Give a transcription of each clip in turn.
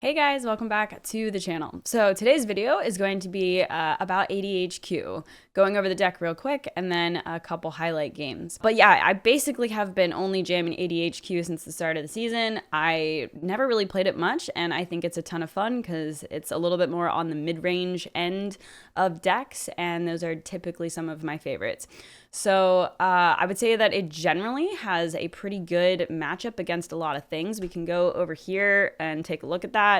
Hey guys, welcome back to the channel. So today's video is going to be about ADHQ, going over the deck real quick and then a couple highlight games. But yeah, I basically have been only jamming ADHQ since the start of the season. I never really played it much and I think it's a ton of fun because it's a little bit more on the mid-range end of decks and those are typically some of my favorites. So I would say that it generally has a pretty good matchup against a lot of things. We can go over here and take a look at that.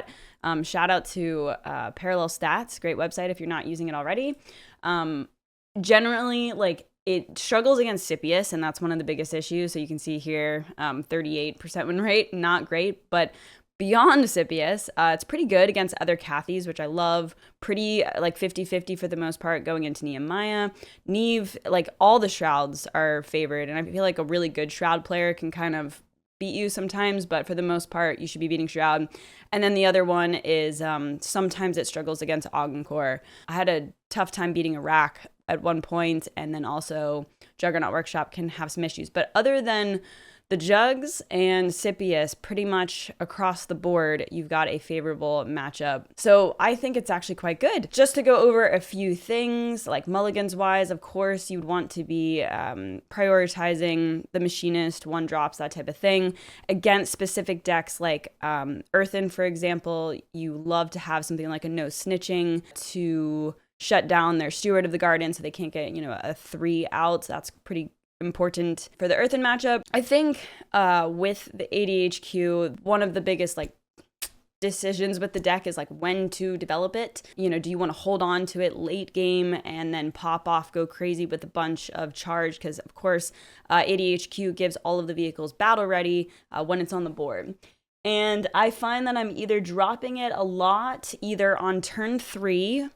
Shout out to Parallel Stats, great website if you're not using it already. Generally, like it struggles against Scipius, and that's one of the biggest issues. So you can see here, 38% win rate, not great, but beyond Scipius, it's pretty good against other Cathys, which I love. Pretty like 50-50 for the most part going into Nehemiah. Neve, like all the Shrouds are favored, and I feel like a really good Shroud player can kind of beat you sometimes, but for the most part, you should be beating Shroud. And then the other one is sometimes it struggles against Augencore. I had a tough time beating Iraq at one point, and then also Juggernaut Workshop can have some issues. But other than the Jugs and Scipius, pretty much across the board, you've got a favorable matchup. So I think it's actually quite good. Just to go over a few things, like mulligans wise, of course, you'd want to be prioritizing the Machinist, one drops, that type of thing. Against specific decks like Earthen, for example, you love to have something like a no snitching to shut down their Steward of the Garden so they can't get, a 3 out. That's pretty important for the Earthen matchup. I think with the ADHQ, one of the biggest decisions with the deck is when to develop it. Do you want to hold on to it late game and then pop off, go crazy with a bunch of charge? Because of course, ADHQ gives all of the vehicles battle ready when it's on the board. And I find that I'm either dropping it a lot, either on turn 3,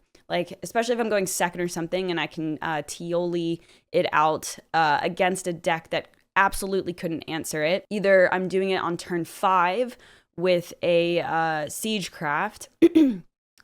especially if I'm going second or something and I can Tioli it out against a deck that absolutely couldn't answer it. Either I'm doing it on turn 5 with a Siegecraft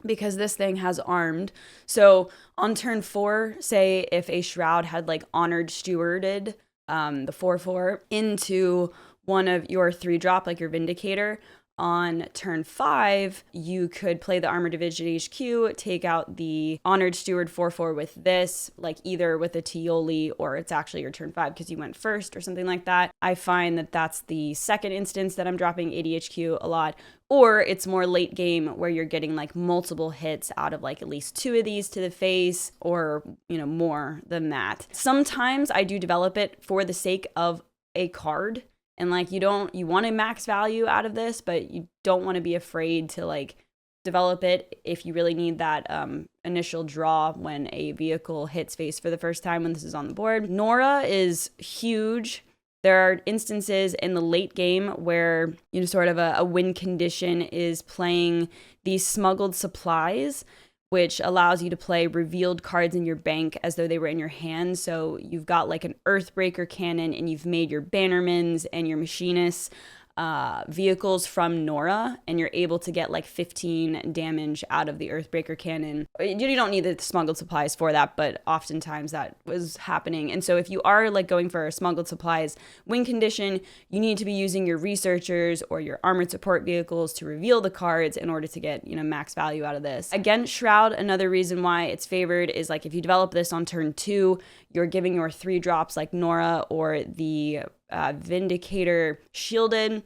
because this thing has armed. So on turn 4, say if a Shroud had Honored Stewarded the 4/4 into one of your 3-drop, like your Vindicator, on turn 5, you could play the Armored Division HQ, take out the Honored Steward 4/4 with this, either with a Tioli or it's actually your turn 5 because you went first or something like that. I find that that's the second instance that I'm dropping ADHQ a lot. Or it's more late game where you're getting multiple hits out of at least 2 of these to the face or, more than that. Sometimes I do develop it for the sake of a card. And you want a max value out of this, but you don't want to be afraid to develop it if you really need that initial draw when a vehicle hits face for the first time when this is on the board. Nora is huge. There are instances in the late game where, sort of a win condition is playing these smuggled supplies, which allows you to play revealed cards in your bank as though they were in your hand. So you've got an Earthbreaker cannon and you've made your Bannermans and your Machinists vehicles from Nora, and you're able to get 15 damage out of the Earthbreaker cannon. You don't need the smuggled supplies for that, but oftentimes that was happening. And so if you are going for a smuggled supplies win condition, you need to be using your researchers or your armored support vehicles to reveal the cards in order to get max value out of this. Again, Shroud, another reason why it's favored is if you develop this on turn 2, you're giving your 3-drops like Nora or the Vindicator shielded,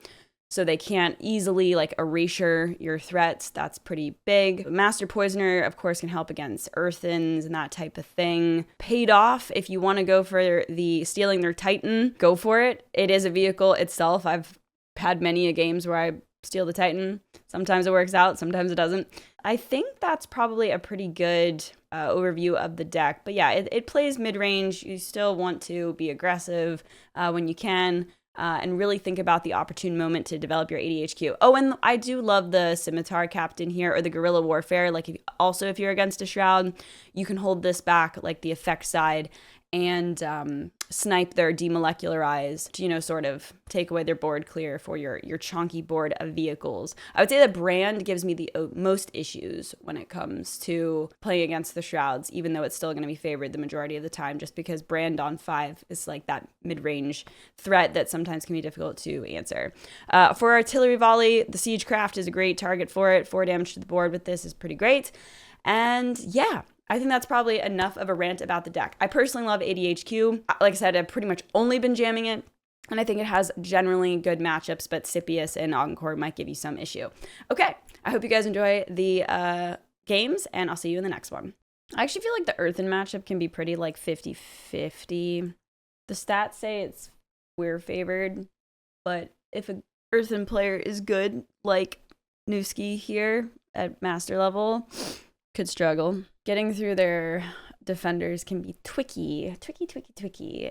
so they can't easily erasure your threats. That's pretty big. Master Poisoner, of course, can help against Earthens and that type of thing. Paid off, if you want to go for the stealing their Titan, go for it. It is a vehicle itself. I've had many games where I steal the Titan. Sometimes it works out, sometimes it doesn't. I think that's probably a pretty good overview of the deck. But yeah, it plays mid-range. You still want to be aggressive when you can and really think about the opportune moment to develop your ADHQ. Oh, and I do love the Scimitar Captain here or the Guerrilla Warfare. If you're against a Shroud, you can hold this back the effect side and snipe their demolecularized, you know, sort of take away their board clear for your chonky board of vehicles. I would say that Brand gives me the most issues when it comes to playing against the Shrouds, even though it's still going to be favored the majority of the time, just because Brand on 5 is like that mid-range threat that sometimes can be difficult to answer. For Artillery Volley, the Siegecraft is a great target for it. 4 damage to the board with this is pretty great. And yeah, I think that's probably enough of a rant about the deck. I personally love ADHQ. Like I said, I've pretty much only been jamming it, and I think it has generally good matchups, but Scipius and Encore might give you some issue. Okay, I hope you guys enjoy the games, and I'll see you in the next one. I actually feel like the Earthen matchup can be pretty like 50-50. The stats say we're favored, but if an Earthen player is good, like Newski here at master level, could struggle. Getting through their defenders can be tricky,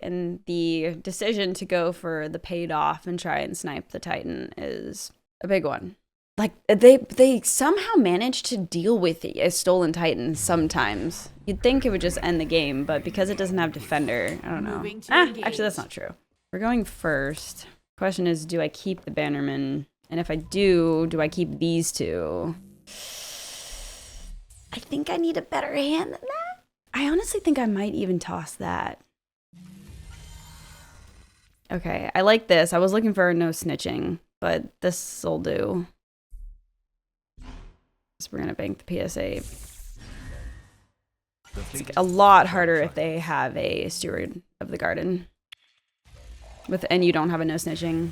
and the decision to go for the paid off and try and snipe the Titan is a big one. Like, they somehow manage to deal with a stolen Titan sometimes. You'd think it would just end the game, but because it doesn't have defender, I don't know. Actually, that's not true. We're going first. Question is, do I keep the Bannerman? And if I do I keep these two? I think I need a better hand than that. I honestly think I might even toss that. Okay, I like this. I was looking for no snitching, but this'll do. So we're gonna bank the PSA. It's a lot harder if they have a Steward of the Garden. And you don't have a no snitching.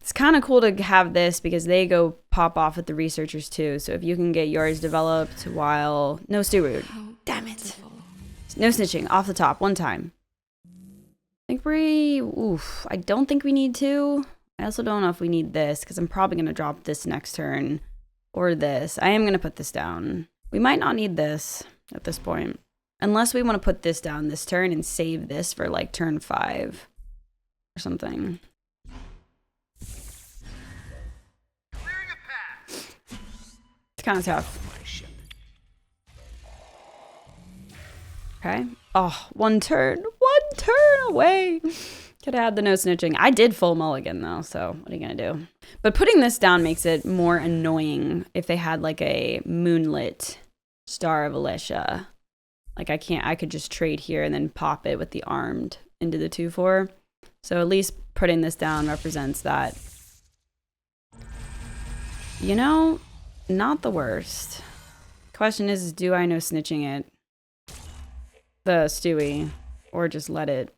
It's kind of cool to have this because they go pop off with the researchers too. So if you can get yours developed while... No Steward. Damn it. No snitching. Off the top. One time. I think I don't think we need to. I also don't know if we need this because I'm probably going to drop this next turn. Or this. I am going to put this down. We might not need this at this point. Unless we want to put this down this turn and save this for like turn 5. Or something. Kind of tough. Okay. Oh, one turn away. Could have had the no snitching. I did full mulligan though, so what are you gonna do? But putting this down makes it more annoying if they had like a moonlit Star of Alicia. Like I could just trade here and then pop it with the armed into the 2/4. So at least putting this down represents that. You know, not the worst. Question is do I know snitching it? The Stewie. Or just let it.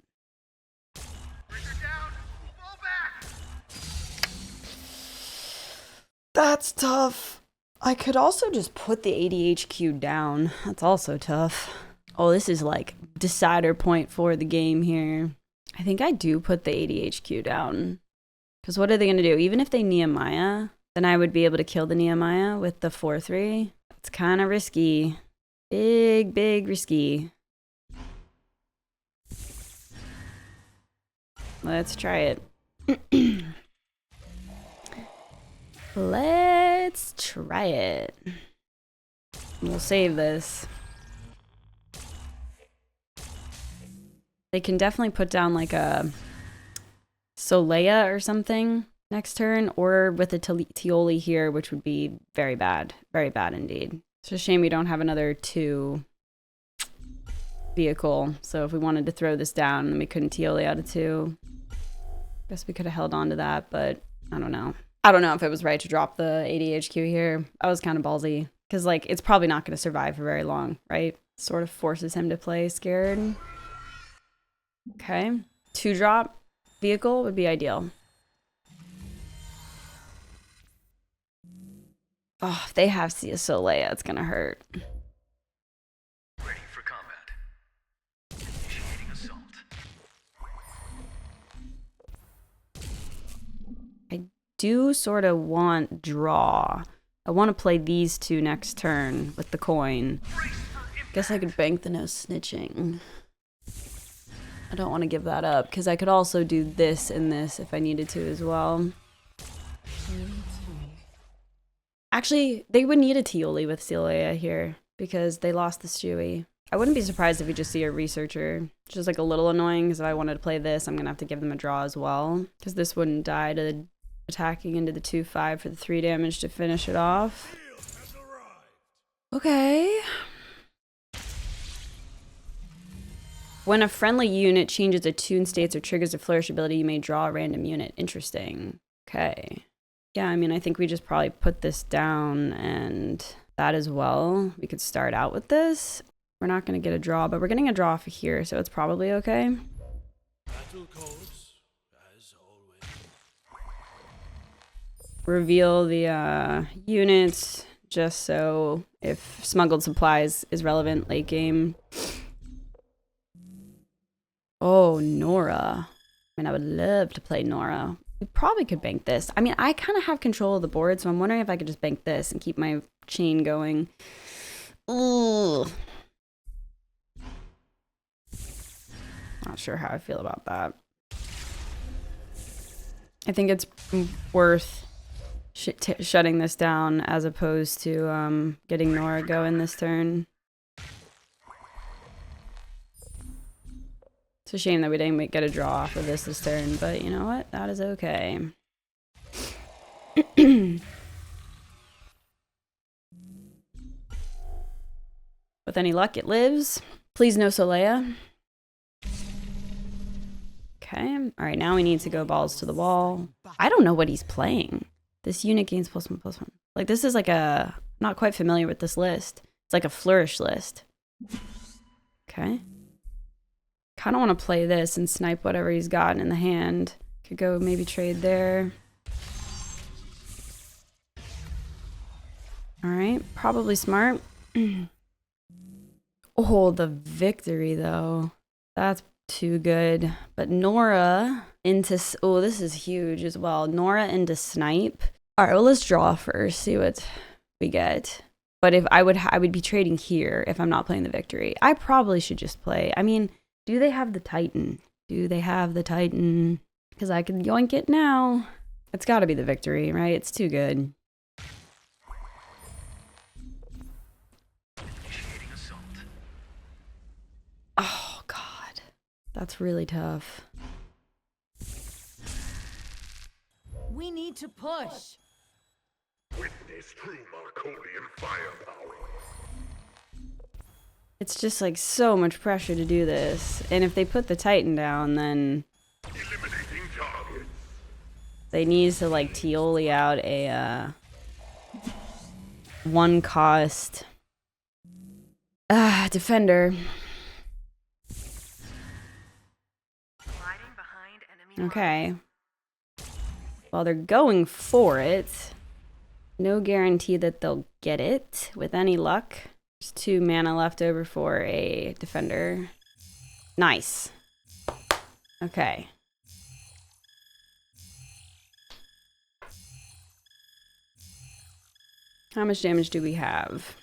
That's tough. I could also just put the ADHQ down. That's also tough. Oh, this is like decider point for the game here. I think I do put the ADHQ down. Because what are they going to do? Even if they Nehemiah... then I would be able to kill the Nehemiah with the 4/3. It's kind of risky. Big risky. Let's try it. Let's try it. We'll save this. They can definitely put down like a Solea or something next turn, or with a Tioli here, which would be very bad. Very bad indeed. It's a shame we don't have another 2 vehicle. So if we wanted to throw this down, then we couldn't Tioli out of 2. Guess we could have held on to that, but I don't know. I don't know if it was right to drop the ADHQ here. I was kind of ballsy. Because, like, it's probably not going to survive for very long, right? Sort of forces him to play scared. Okay. 2-drop vehicle would be ideal. Oh, if they have Solea, it's gonna hurt. Ready for combat. Initiating assault. I do sort of want draw. I want to play these 2 next turn with the coin. Guess I could bank the no snitching. I don't want to give that up because I could also do this and this if I needed to as well. Actually, they would need a Tioli with Celia here because they lost the Stewie. I wouldn't be surprised if we just see a researcher. It's just like a little annoying because if I wanted to play this, I'm going to have to give them a draw as well. Because this wouldn't die to attacking into the 2/5 for the 3 damage to finish it off. Okay. When a friendly unit changes attune states or triggers a flourish ability, you may draw a random unit. Interesting. Okay. Yeah, I mean, I think we just probably put this down and that as well. We could start out with this. We're not going to get a draw, but we're getting a draw for here, so it's probably okay. Battle codes, as always. Reveal the units just so if smuggled supplies is relevant late game. Oh, Nora. I mean, I would love to play Nora. We probably could bank this. I mean, I kind of have control of the board, so I'm wondering if I could just bank this and keep my chain going. Ugh. Not sure how I feel about that. I think it's worth shutting this down as opposed to getting Nora going this turn. It's a shame that we didn't get a draw off of this turn, but you know what? That is okay. With any luck, it lives. Please no Solea. Okay. All right, now we need to go balls to the wall. I don't know what he's playing. This unit gains +1/+1. Like, this is like a... I'm not quite familiar with this list. It's like a flourish list. Okay. Kind of want to play this and snipe whatever he's got in the hand. Could go maybe trade there. All right, probably smart. Oh, the victory though. That's too good. But Nora into... Oh, this is huge as well. Nora into snipe. All right, well, let's draw first. See what we get. But if I would be trading here if I'm not playing the victory. I probably should just play. I mean... Do they have the Titan? Do they have the Titan? Because I can yoink it now. It's got to be the victory, right? It's too good. Initiating assault. Oh, God. That's really tough. We need to push. Witness true Marcolian firepower. It's just like so much pressure to do this. And if they put the Titan down, then Eliminating targets. they need to like Tioli out a 1-cost defender. Sliding behind enemy Okay. Well, they're going for it. No guarantee that they'll get it with any luck. There's 2 mana left over for a defender. Nice. Okay. How much damage do we have?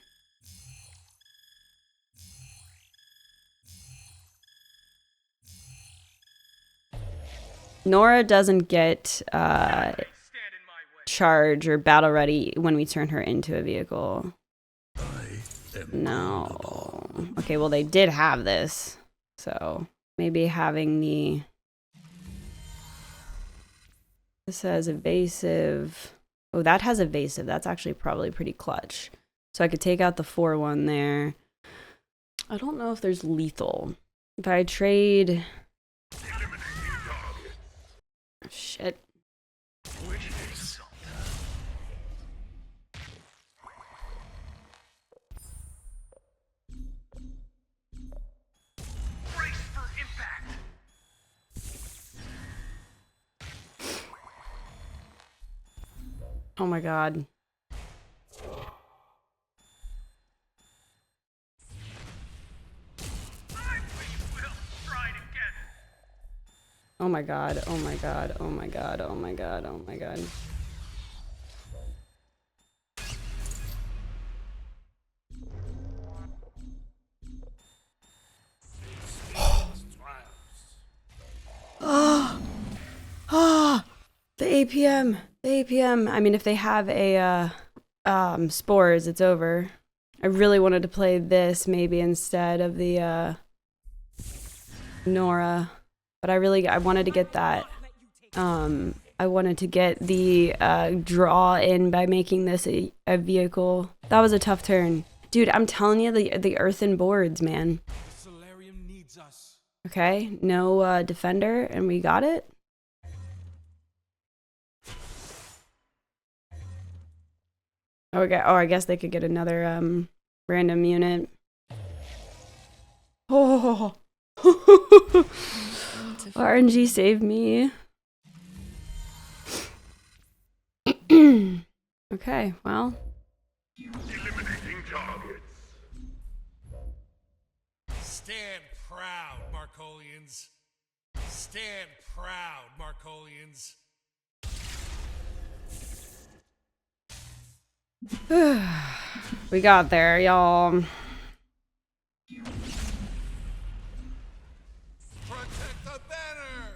Nora doesn't get charge or battle ready when we turn her into a vehicle. No. Okay, well, they did have this. So maybe having the... This has evasive. Oh, that has evasive. That's actually probably pretty clutch. So I could take out the 4/1 there. I don't know if there's lethal. If I trade... Oh, shit. Initiating assault. Brace for impact. Oh my god. I will try it again. Oh my god. Oh my god. Oh my god. Oh my god. Oh my god. Oh. Oh. The APM. The APM. I mean, if they have a spores, it's over. I really wanted to play this maybe instead of the Nora, but I wanted to get that. I wanted to get the draw in by making this a vehicle. That was a tough turn. Dude, I'm telling you, the earthen boards, man. Solarium needs us. Okay, no defender, and we got it. Okay, oh, I guess they could get another random unit. Oh, RNG saved me. Okay, well. Eliminating targets. Stand proud, Marcolians. Stand proud, Marcolians. We got there, y'all. Protect the banner.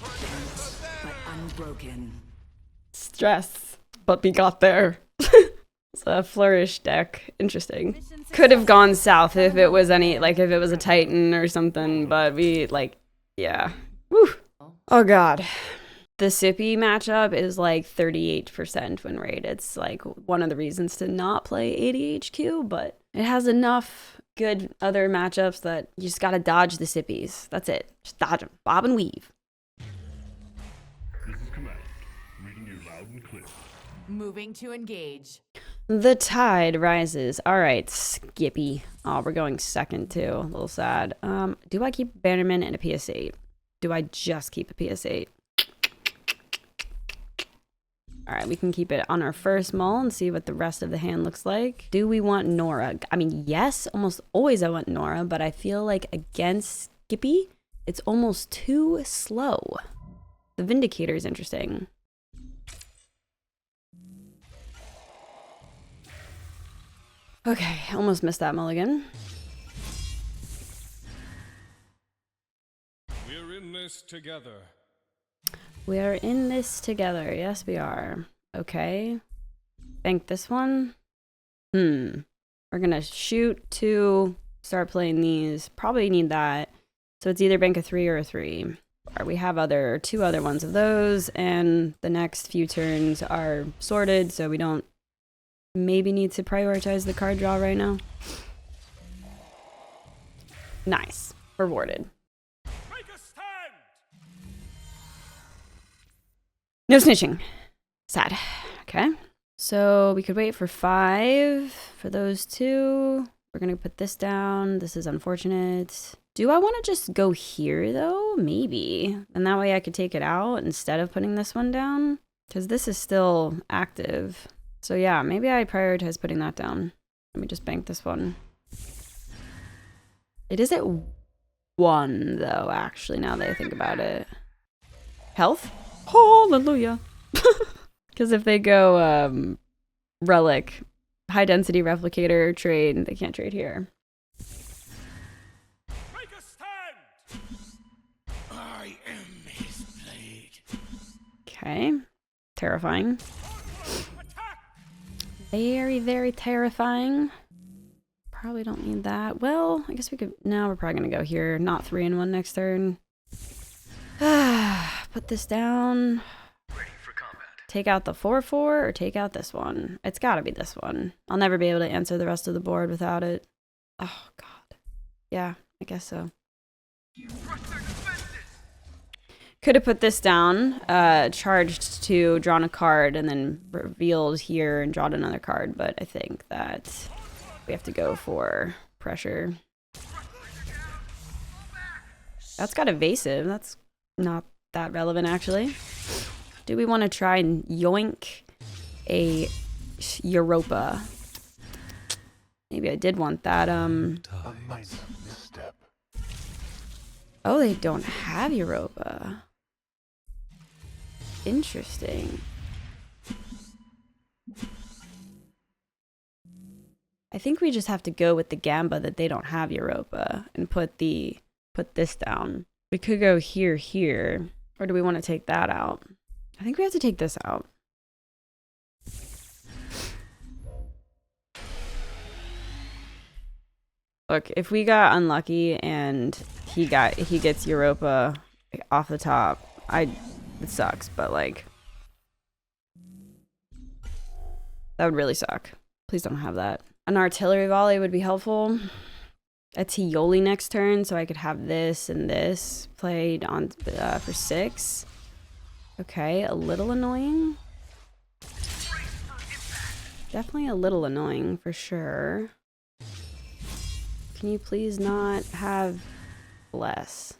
Protect the banner. Unbroken. Stress, but we got there. It's a flourish deck. Interesting. Could have gone south if it was any, like if it was a Titan or something, but we, like, yeah. Woo. Oh god. The Scippy matchup is like 38% win rate. It's like one of the reasons to not play ADHQ, but it has enough good other matchups that you just gotta dodge the Sippies. That's it. Just dodge them. Bob and weave. This is command. Reading you loud and clear. Moving to engage. The tide rises. All right, Skippy. Oh, we're going second too. A little sad. Do I keep Bannerman and a PS8? Do I just keep a PS8? All right, we can keep it on our first mull and see what the rest of the hand looks like. Do we want Nora? I mean, yes, almost always I want Nora, but I feel like against Skippy, it's almost too slow. The Vindicator is interesting. Okay, almost missed that mulligan. We're in this together. We are in this together. Yes, we are. Okay. Bank this one. We're gonna shoot to start playing these. Probably need that. So it's either bank a 3 or a 3. Or we have two other ones of those, and the next few turns are sorted, so we don't maybe need to prioritize the card draw right now. Nice. Rewarded. Make a stand! No snitching. Sad. Okay. So we could wait for 5 for those two. We're going to put this down. This is unfortunate. Do I want to just go here, though? Maybe. And that way I could take it out instead of putting this one down. Because this is still active. So yeah, maybe I prioritize putting that down. Let me just bank this one. It is at 1, though, actually, now that I think about it. Health? Hallelujah. Because if they go relic, high density replicator trade, they can't trade here. Make a stand! I am his blade. Okay. Terrifying. Very, very terrifying. Probably don't need that. Well, I guess we could... No, we're probably going to go here. Not 3 in 1 next turn. Put this down. Ready for combat. Take out the 4/4 or take out this one. It's got to be this one. I'll never be able to answer the rest of the board without it. Oh, God. Yeah, I guess so. Trust their defenses. Could have put this down, charged to drawn a card and then revealed here and drawn another card, but I think that we have to go for pressure. That's got evasive. That's not that relevant, actually. Do we want to try and yoink a Europa? Maybe I did want that. A minor misstep. Oh, they don't have Europa. Interesting. I think we just have to go with the gamba that they don't have Europa and put this down. We could go here, or do we want to take that out? I think we have to take this out. Look, if we got unlucky and he gets Europa off the top, it sucks, but like that would really suck. Please don't have that. An artillery volley would be helpful. A Tioli next turn, so I could have this and this played on for 6. Okay, a little annoying. Definitely a little annoying for sure. Can you please not have less?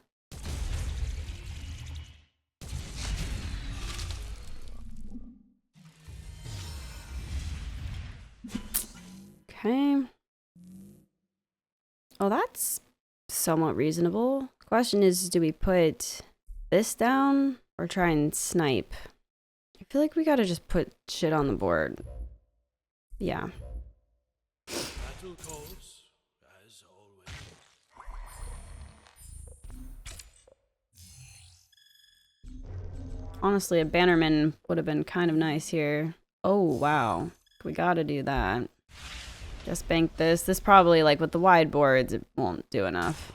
Okay. Oh, that's somewhat reasonable. Question is, do we put this down or try and snipe? I feel like we gotta just put shit on the board. Yeah. Battle calls, as always. Honestly, a bannerman would have been kind of nice here. Oh, wow. We gotta do that. Just bank this. This probably, like, with the wide boards, it won't do enough.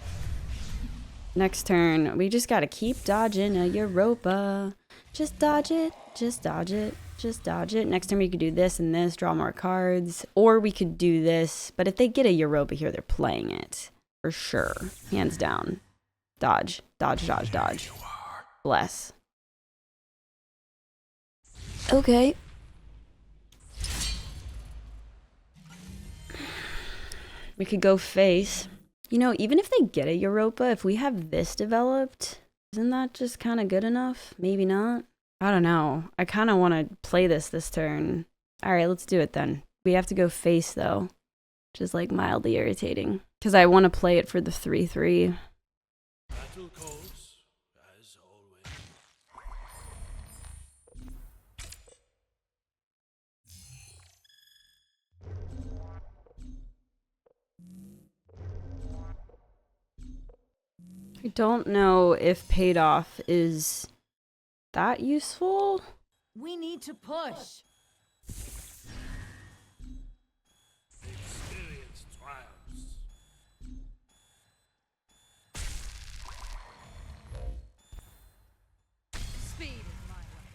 Next turn, we just gotta keep dodging a Europa. Just dodge it. Just dodge it. Just dodge it. Next time we could do this and this, draw more cards. Or we could do this. But if they get a Europa here, they're playing it. For sure. Hands down. Dodge. Dodge, dodge, dodge. Bless. Okay. We could go face. You know, even if they get a Europa, if we have this developed, isn't that just kind of good enough? Maybe not. I don't know. I kind of want to play this turn. All right, let's do it then. We have to go face, though, which is, like, mildly irritating. Because I want to play it for the 3/3. Battle calls, as always. I don't know if paid off is that useful. We need to push. Experience triumphs. Speed is my way.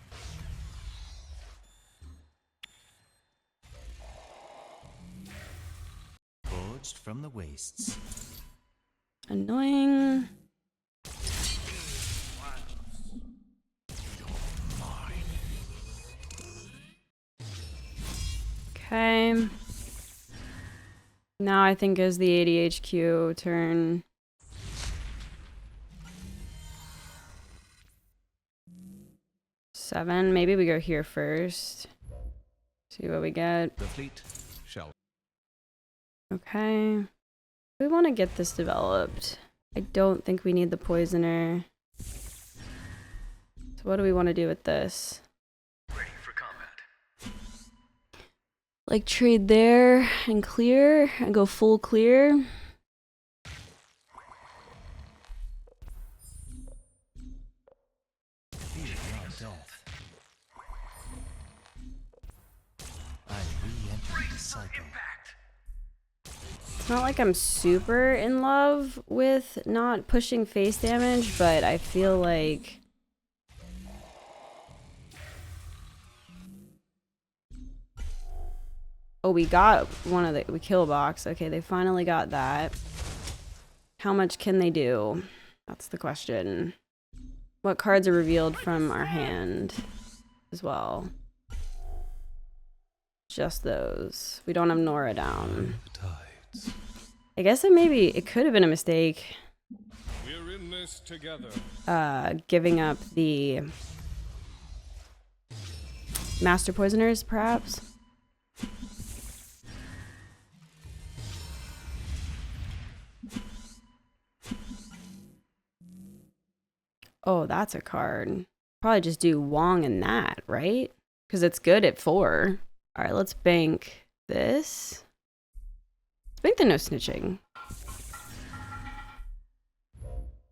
Forged from the wastes. Annoying. Okay. Now I think is the ADHQ turn. Seven. Maybe we go here first. See what we get. The fleet shall. Okay. We want to get this developed. I don't think we need the poisoner. So what do we want to do with this? Ready for combat. Like trade there and clear and go full clear. Feel your death. I re-enter the cycle. It's not like I'm super in love with not pushing face damage, but I feel like oh, we got one of the kill box. Okay, they finally got that. How much can they do? That's the question. What cards are revealed from our hand as well? Just those. We don't have Nora down. I guess it could have been a mistake. We're in this together. Giving up the Master Poisoners, perhaps. Oh, that's a card. Probably just do Wong and that, right? Because it's good at 4. All right, let's bank this. Let's bank the no snitching.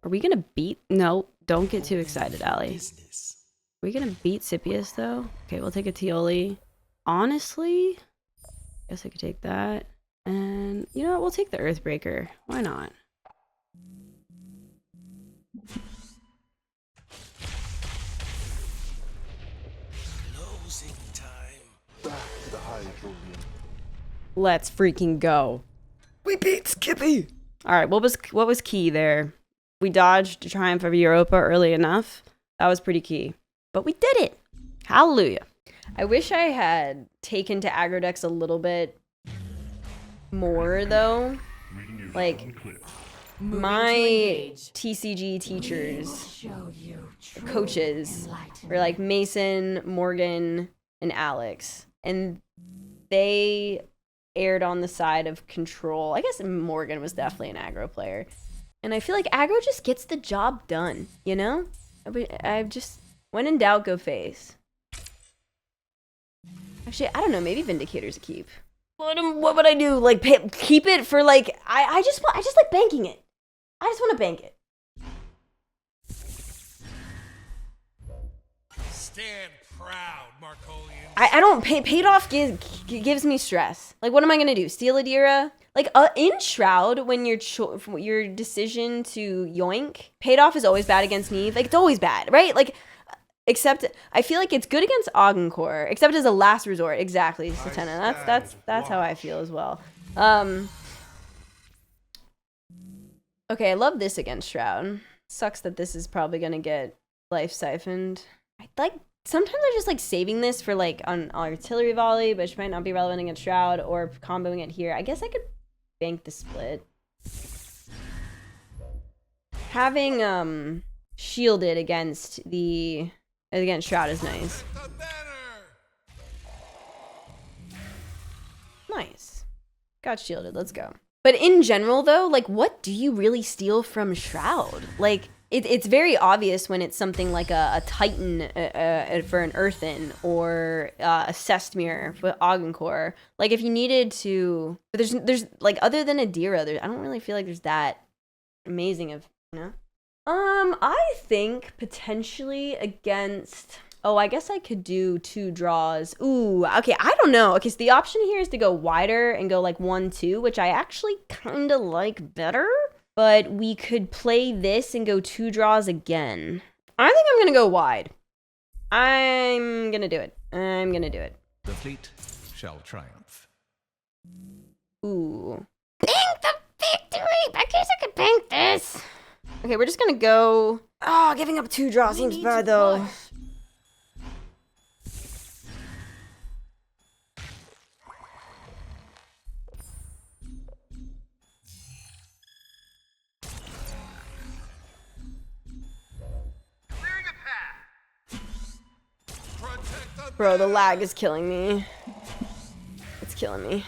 Are we gonna beat? No, don't get too excited, Allie. Are we gonna beat Scipius though? Okay, we'll take a Tioli. Honestly, guess I could take that. And you know what? We'll take the Earthbreaker. Why not? Closing time. Let's freaking go. We beat Skippy. All right, what was key there? We dodged Triumph of Europa early enough. That was pretty key. But we did it. Hallelujah. I wish I had taken to aggro decks a little bit more though. Reading you loud Like and clear. my TCG teachers, coaches, were like Mason, Morgan, and Alex. And they aired on the side of control. I guess Morgan was definitely an aggro player. And I feel like aggro just gets the job done, you know? I just, when in doubt, go face. Actually, I don't know, maybe Vindicator's a keep. What would I do? Like, keep it for like, I just like banking it. I just want to bank it. Stand proud, Marcolian. I don't, paid off gives me stress. Like, what am I going to do? Steal Adira? Like, in Shroud, when your decision to yoink, paid off is always bad against Neve. Like, it's always bad, right? Like, except, I feel like it's good against Augencore, except as a last resort. Exactly, Lieutenant. That's how I feel as well. Okay, I love this against Shroud. Sucks that this is probably going to get life siphoned. Sometimes I just like saving this for like on artillery volley, which might not be relevant against Shroud, or comboing it here. I guess I could bank the split. Having shielded against Shroud is nice. Nice. Got shielded, let's go. But in general though, like what do you really steal from Shroud? Like it's very obvious when it's something like a Titan for an Earthen or a Sestmir for Augencore. Like if you needed to, but there's like other than Adira, I don't really feel like there's that amazing of, you know? I think potentially against, I guess I could do 2 draws. Ooh, okay, I don't know. Okay, so the option here is to go wider and go like 1-2, which I actually kind of like better. But we could play this and go 2 draws again. I think I'm going to go wide. I'm going to do it. The fleet shall triumph. Ooh. Bank the victory! I guess I could bank this. Okay, we're just going to go... Oh, giving up 2 draws seems bad, though. Push. Clearing a path. Bro, the lag is killing me. It's killing me.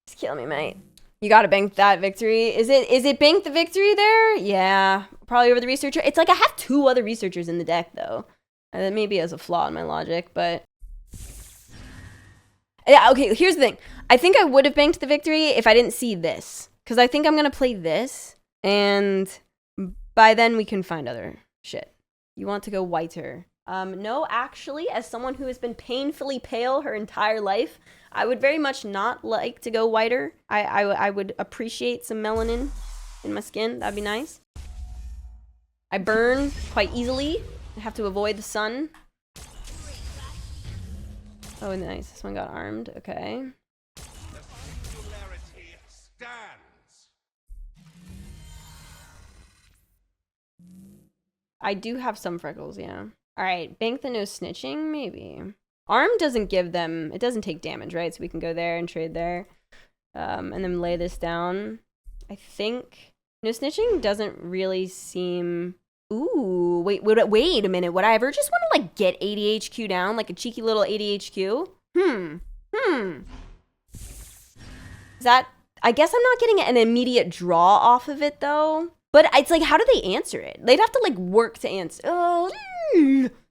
It's killing me, mate. You gotta bank that victory. Is it bank the victory there? Yeah. Probably over the researcher. It's like I have 2 other researchers in the deck, though. And that maybe has a flaw in my logic, but... Yeah, okay, here's the thing. I think I would have banked the victory if I didn't see this. Because I think I'm gonna play this, and by then we can find other shit. You want to go whiter. No, actually, as someone who has been painfully pale her entire life, I would very much not like to go whiter. I would appreciate some melanin in my skin. That'd be nice. I burn quite easily. I have to avoid the sun. Oh, nice. This one got armed. Okay. I do have some freckles, yeah. All right, bank the no snitching, maybe. Arm doesn't give them, it doesn't take damage, right? So we can go there and trade there. And then lay this down. I think no snitching doesn't really seem... Ooh, wait a minute. Would I ever just want to like get ADHQ down? Like a cheeky little ADHQ? Is that... I guess I'm not getting an immediate draw off of it though. But it's like, how do they answer it? They'd have to like work to answer. Oh,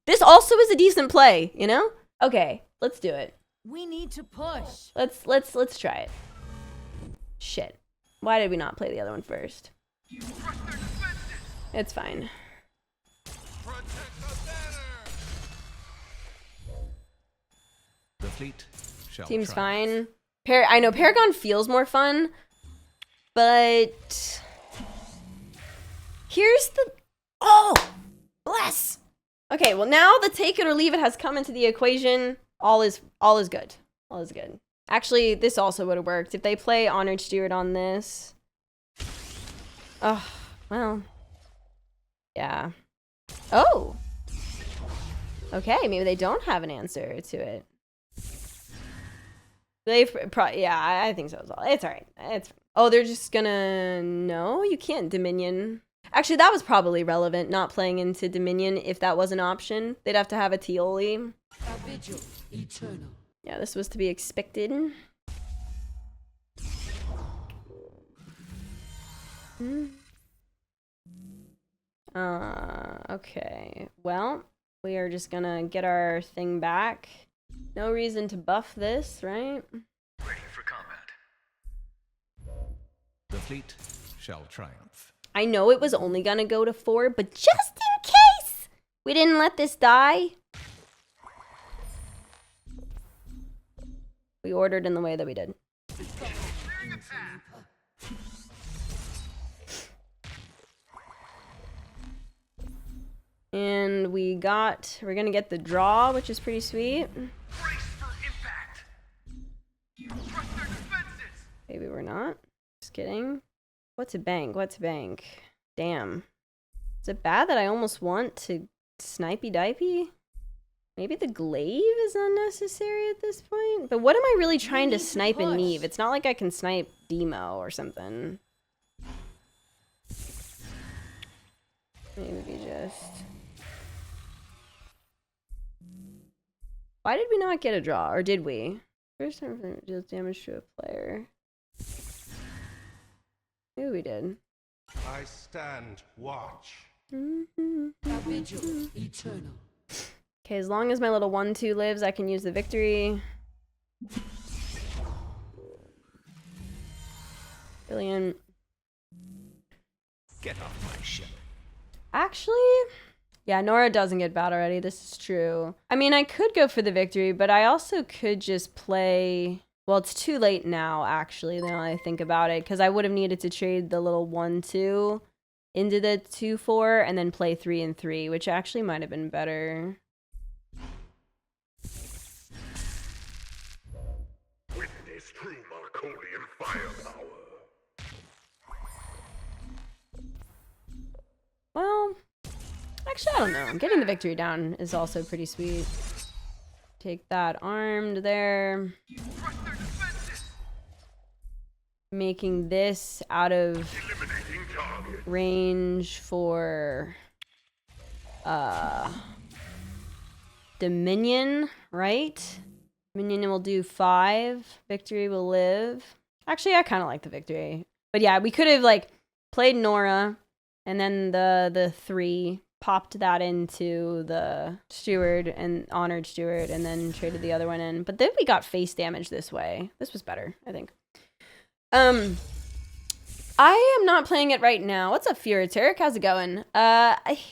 this also is a decent play, you know? Okay, let's do it. We need to push. Let's try it. Shit. Why did we not play the other one first? It's fine. The fleet shall Seems triumph. fine. I know Paragon feels more fun, but here's the... Oh! Bless! Okay, well now the take it or leave it has come into the equation. All is good. All is good. Actually, this also would have worked. If they play Honored Steward on this... Oh, well... Yeah. Oh! Okay, maybe they don't have an answer to it. They've yeah, I think so as well. It's alright. Oh, they're just gonna... No, you can't Dominion. Actually, that was probably relevant, not playing into Dominion. If that was an option, they'd have to have a Tioli. Yeah, this was to be expected. Okay. Well, we are just gonna get our thing back. No reason to buff this, right? Ready for combat. The fleet shall triumph. I know it was only gonna go to 4, but just in case we didn't let this die, we ordered in the way that we did. And we're gonna get the draw, which is pretty sweet. Maybe we're not. Just kidding. What's a bank? Damn. Is it bad that I almost want to snipey dipey? Maybe the glaive is unnecessary at this point? But what am I really trying to snipe and Neve? It's not like I can snipe Demo or something. Maybe just... Why did we not get a draw? Or did we? First time it deals damage to a player. Maybe we did. I stand watch. Okay, as long as my little 1/2 lives, I can use the victory. Brilliant. Get off my ship. Actually, yeah, Nora doesn't get battle ready. This is true. I mean, I could go for the victory, but I also could just play... Well, it's too late now, actually, now I think about it, because I would have needed to trade the little 1/2 into the 2/4 and then play 3 and 3, which actually might have been better. Witness true Marcolian firepower. Well, actually, I don't know. Getting the victory down is also pretty sweet. Take that armed there. Making this out of range for Dominion, right? Dominion will do 5. Victory will live. Actually, I kind of like the victory. But yeah, we could have like played Nora and then the 3, popped that into the Steward and Honored Steward, and then traded the other one in. But then we got face damage this way. This was better, I think. I am not playing it right now. What's up, Furiteric? How's it going? I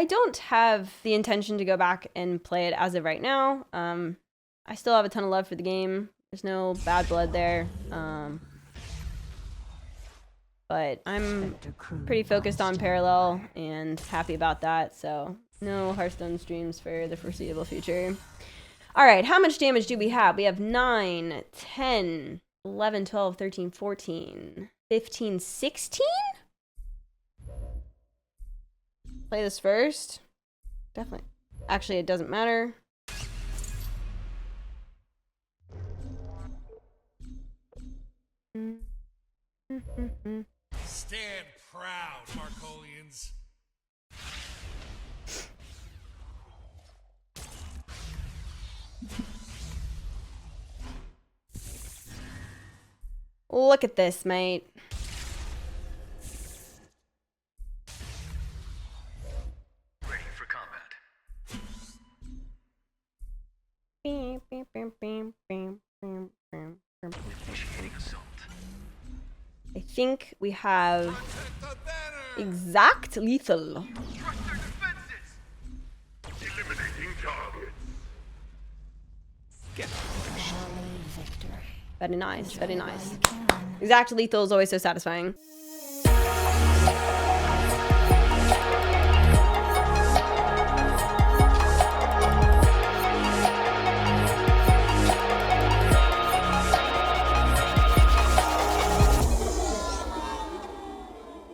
don't have the intention to go back and play it as of right now. I still have a ton of love for the game. There's no bad blood there. But I'm pretty focused on Parallel and happy about that, so no Hearthstone streams for the foreseeable future. Alright, how much damage do we have? We have 9, 10, 11, 12, 13, 14, 15, 16? Play this first. Definitely. Actually, it doesn't matter. Stand proud, Marcolians. Look at this, mate. Ready for combat. Initiating assault. I think we have Protect the banner. exact lethal. Eliminating targets. Get off my ship. Very nice, very nice. Exact lethal is always so satisfying.